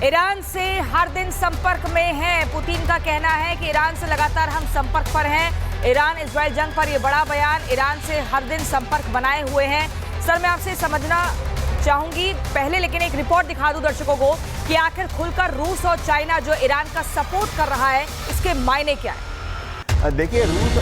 Iran से हर दिन संपर्क में है। पुतिन का कहना है कि ईरान से लगातार हम संपर्क पर हैं। ईरान इजराइल जंग पर यह बड़ा बयान। ईरान से हर दिन संपर्क बनाए हुए हैं। सर, मैं आपसे समझना चाहूंगी पहले, लेकिन एक रिपोर्ट दिखा दूं दर्शकों को कि आखिर खुलकर रूस और चाइना जो ईरान का सपोर्ट कर रहा है, इसके मायने क्या है। देखिए, रूस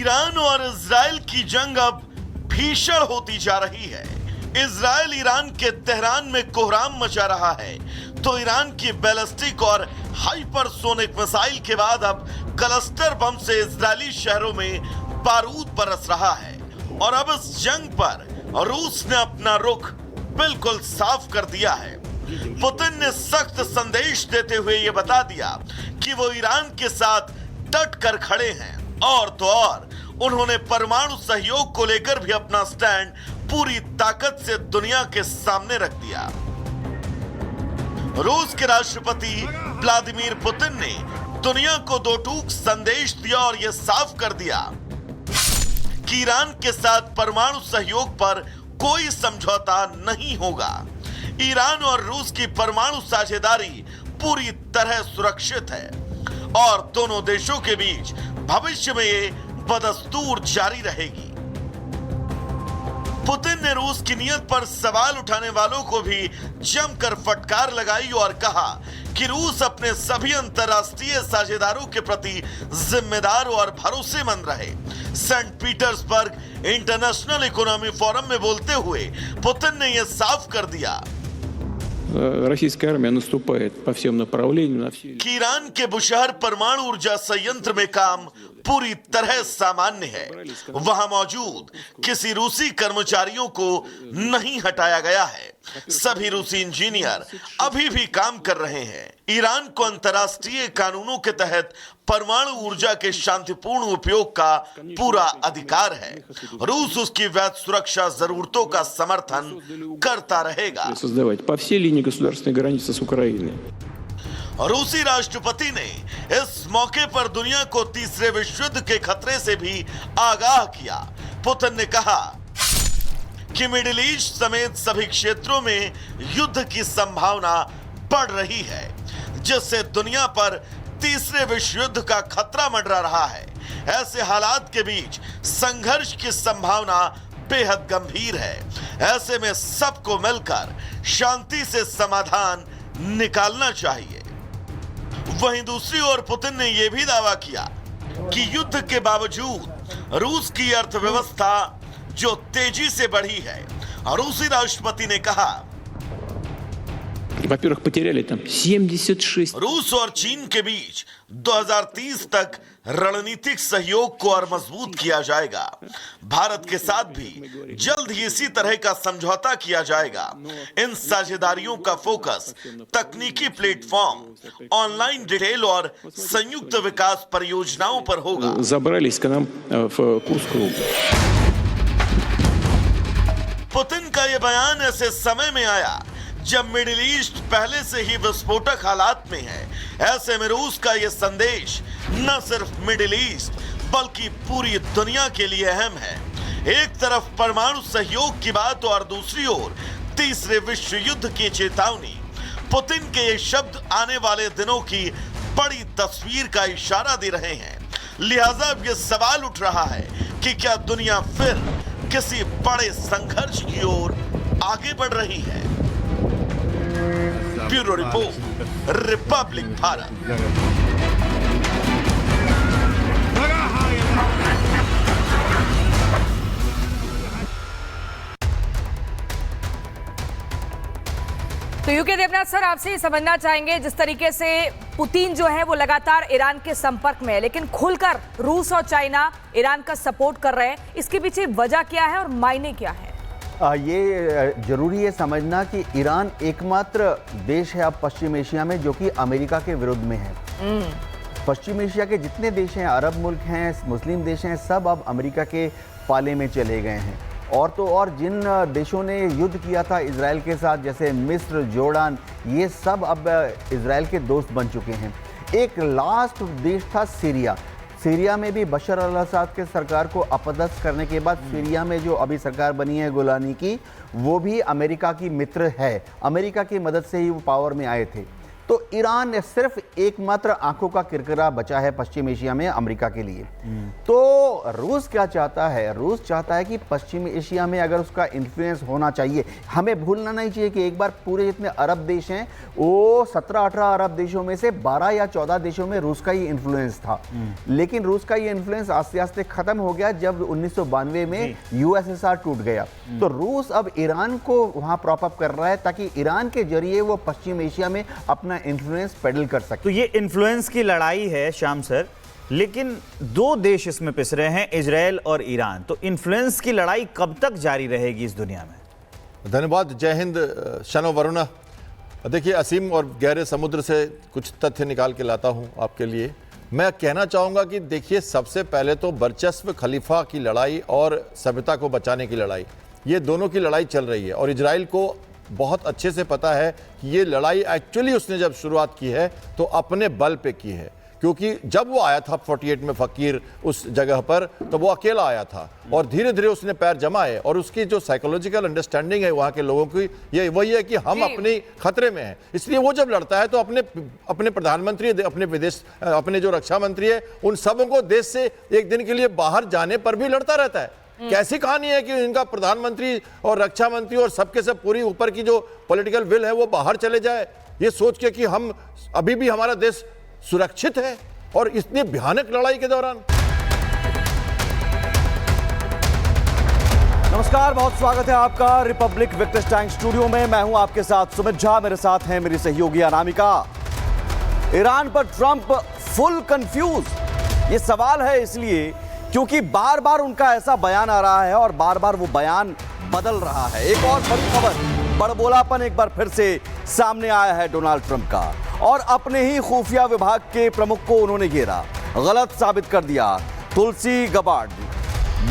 ईरान और इजराइल की जंग अब भीषण होती जा रही है। इजराइल ईरान के तेहरान में कोहराम मचा रहा है, तो ईरान की बैलिस्टिक और हाइपरसोनिक मिसाइल के बाद अब क्लस्टर बम से इजरायली शहरों में बारूद बरस रहा है। और अब इस जंग पर रूस ने अपना रुख बिल्कुल साफ कर दिया है। पुतिन ने सख्त संदेश देते हुए यह बता दिया कि वो ईरान के साथ डट कर खड़े हैं। और तो और उन्होंने परमाणु सहयोग को लेकर भी अपना स्टैंड पूरी ताकत से दुनिया के सामने रख दिया। रूस के राष्ट्रपति व्लादिमीर पुतिन ने दुनिया को दो टूक संदेश दिया और यह साफ कर दिया कि ईरान के साथ परमाणु सहयोग पर कोई समझौता नहीं होगा। ईरान और रूस की परमाणु साझेदारी पूरी तरह सुरक्षित है और दोनों देशों के बीच भविष्य में ये बदस्तूर जारी रहेगी। पुतिन ने रूस की नीयत पर सवाल उठाने वालों को भी जमकर फटकार लगाई और कहा कि रूस अपने सभी अंतर्राष्ट्रीय साझेदारों के प्रति जिम्मेदार और भरोसेमंद रहे। Saint Petersburg International Economy Forum में बोलते हुए पुतिन ने यह साफ कर दिया российская армия наступает по всем направлениям на все. कि ईरान के बुशहर परमाणु ऊर्जा संयंत्र में काम पूरी तरह सामान्य है। वहां मौजूद किसी रूसी कर्मचारियों को नहीं हटाया गया है। सभी रूसी इंजीनियर अभी भी काम कर रहे हैं। ईरान को अंतर्राष्ट्रीय कानूनों के तहत परमाणु ऊर्जा के शांतिपूर्ण उपयोग का पूरा अधिकार है। रूस उसकी वैध सुरक्षा जरूरतों का समर्थन करता रहेगा। Создавать по всей линии государственной границы с Украиной. रूसी राष्ट्रपति ने इस मौके पर दुनिया को तीसरे विश्व युद्ध के खतरे से भी आगाह किया। पुतिन ने कहा कि मिडिल ईस्ट समेत सभी क्षेत्रों में युद्ध की संभावना बढ़ रही है, जिससे दुनिया पर तीसरे विश्व युद्ध का खतरा मंडरा रहा है। ऐसे हालात के बीच संघर्ष की संभावना बेहद गंभीर है। ऐसे में सबको मिलकर शांति से समाधान निकालना चाहिए। वहीं दूसरी ओर पुतिन ने यह भी दावा किया कि युद्ध के बावजूद रूस की अर्थव्यवस्था जो तेजी से बढ़ी है। रूसी राष्ट्रपति ने कहा, Во-первых, потеряли там 76. रूस और चीन के बीच 2030 तक रणनीतिक सहयोग को और मजबूत किया जाएगा। भारत के साथ भी जल्द ही इसी तरह का समझौता किया जाएगा। इन साझेदारियों का फोकस तकनीकी प्लेटफॉर्म, ऑनलाइन डिटेल और संयुक्त विकास परियोजनाओं पर होगा। Забрались к нам в Курскую область. पुतिन का यह बयान ऐसे समय में आया जब मिडिल ईस्ट पहले से ही विस्फोटक हालात में है। ऐसे में रूस का यह संदेश न सिर्फ मिडिल ईस्ट बल्कि पूरी दुनिया के लिए अहम है। एक तरफ परमाणु सहयोग की बात और दूसरी ओर तीसरे विश्व युद्ध की चेतावनी। पुतिन के ये शब्द आने वाले दिनों की बड़ी तस्वीर का इशारा दे रहे हैं। लिहाजा अब यह सवाल उठ रहा है कि क्या दुनिया फिर किसी बड़े संघर्ष की ओर आगे बढ़ रही है। Bureau report, Republic Bharat. तो यूके देवनाथ सर, आपसे ही समझना चाहेंगे, जिस तरीके से पुतिन जो है वो लगातार ईरान के संपर्क में है, लेकिन खुलकर रूस और चाइना ईरान का सपोर्ट कर रहे हैं, इसके पीछे वजह क्या है और मायने क्या है। ये जरूरी है समझना कि ईरान एकमात्र देश है अब पश्चिम एशिया में जो कि अमेरिका के विरुद्ध में है। पश्चिम एशिया के जितने देश हैं, अरब मुल्क हैं, मुस्लिम देश हैं, सब अब अमेरिका के पाले में चले गए हैं। और तो और जिन देशों ने युद्ध किया था इजराइल के साथ, जैसे मिस्र, जॉर्डन, ये सब अब इजराइल के दोस्त बन चुके हैं। एक लास्ट देश था सीरिया। सीरिया में भी बशर अल-असद के सरकार को अपदस्थ करने के बाद सीरिया में जो अभी सरकार बनी है गोलानी की, वो भी अमेरिका की मित्र है। अमेरिका की मदद से ही वो पावर में आए थे। तो ईरान सिर्फ एकमात्र आंखों का किरकिरा बचा है पश्चिम एशिया में अमेरिका के लिए। तो रूस क्या चाहता है? रूस चाहता है कि पश्चिम एशिया में अगर उसका इन्फ्लुएंस होना चाहिए, हमें भूलना नहीं चाहिए कि एक बार पूरे जितने अरब देश हैं, वो 17-18 अरब देशों में से 12 या 14 देशों में रूस का ही इन्फ्लुएंस था। लेकिन रूस का ये इन्फ्लुएंस आस्ते आस्ते खत्म हो गया जब 1992 में यूएसएसआर टूट गया। तो रूस अब ईरान को वहां प्रॉप अप कर रहा है ताकि ईरान के जरिए वो पश्चिम एशिया में अपना इन्फ्लुएंस पेडल कर सकते। तो ये इन्फ्लुएंस की लड़ाई है श्याम सर, लेकिन दो देश इसमें पिस रहे हैं, इजराइल और ईरान। तो इन्फ्लुएंस की लड़ाई कब तक जारी रहेगी इस दुनिया में? धन्यवाद। जय हिंद शनो वरुणा। देखिए, असीम और गहरे समुद्र से कुछ तथ्य निकाल के लाता हूं आपके लिए। मैं कहना चाहूँगा कि देखिए, सबसे पहले तो वर्चस्व खलीफा की लड़ाई और सभ्यता को बचाने की लड़ाई, ये दोनों की लड़ाई चल रही है। और इजराइल को बहुत अच्छे से पता है कि ये लड़ाई एक्चुअली उसने जब शुरुआत की है तो अपने बल पे की है, क्योंकि जब वो आया था 48 में फकीर उस जगह पर, तो वो अकेला आया था और धीरे धीरे उसने पैर जमाए। और उसकी जो साइकोलॉजिकल अंडरस्टैंडिंग है वहाँ के लोगों की, ये वही है कि हम अपनी खतरे में हैं। इसलिए वो जब लड़ता है तो अपने प्रधानमंत्री, अपने विदेश, अपने जो रक्षा मंत्री है, उन सबों को देश से एक दिन के लिए बाहर जाने पर भी लड़ता रहता है। कैसी कहानी है कि इनका प्रधानमंत्री और रक्षा मंत्री और सबके सब पूरी ऊपर की जो पॉलिटिकल विल है वो बाहर चले जाए, ये सोच के कि हम अभी भी हमारा देश सुरक्षित है, और इतनी भयानक लड़ाई के दौरान। नमस्कार, बहुत स्वागत है आपका रिपब्लिक विक्टर्स स्टूडियो में। मैं हूं आपके साथ सुमित झा, मेरे साथ हैं मेरी सहयोगी अनामिका। ईरान पर ट्रंप फुल कंफ्यूज, ये सवाल है इसलिए क्योंकि बार बार उनका ऐसा बयान आ रहा है और बार बार वो बयान बदल रहा है। एक और बड़ी खबर, बड़बोलापन एक बार फिर से सामने आया है डोनाल्ड ट्रंप का, और अपने ही खुफिया विभाग के प्रमुख को उन्होंने घेरा, गलत साबित कर दिया। तुलसी गबार्ड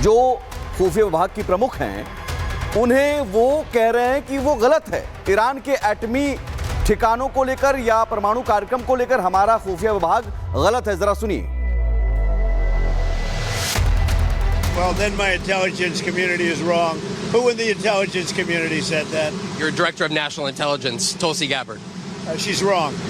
जो खुफिया विभाग की प्रमुख हैं, उन्हें वो कह रहे हैं कि वो गलत है। ईरान के एटमी ठिकानों को लेकर या परमाणु कार्यक्रम को लेकर हमारा खुफिया विभाग गलत है। जरा सुनिए। Well, then my intelligence community is wrong. Who in the intelligence community said that? Your Director of National Intelligence, Tulsi Gabbard. She's wrong.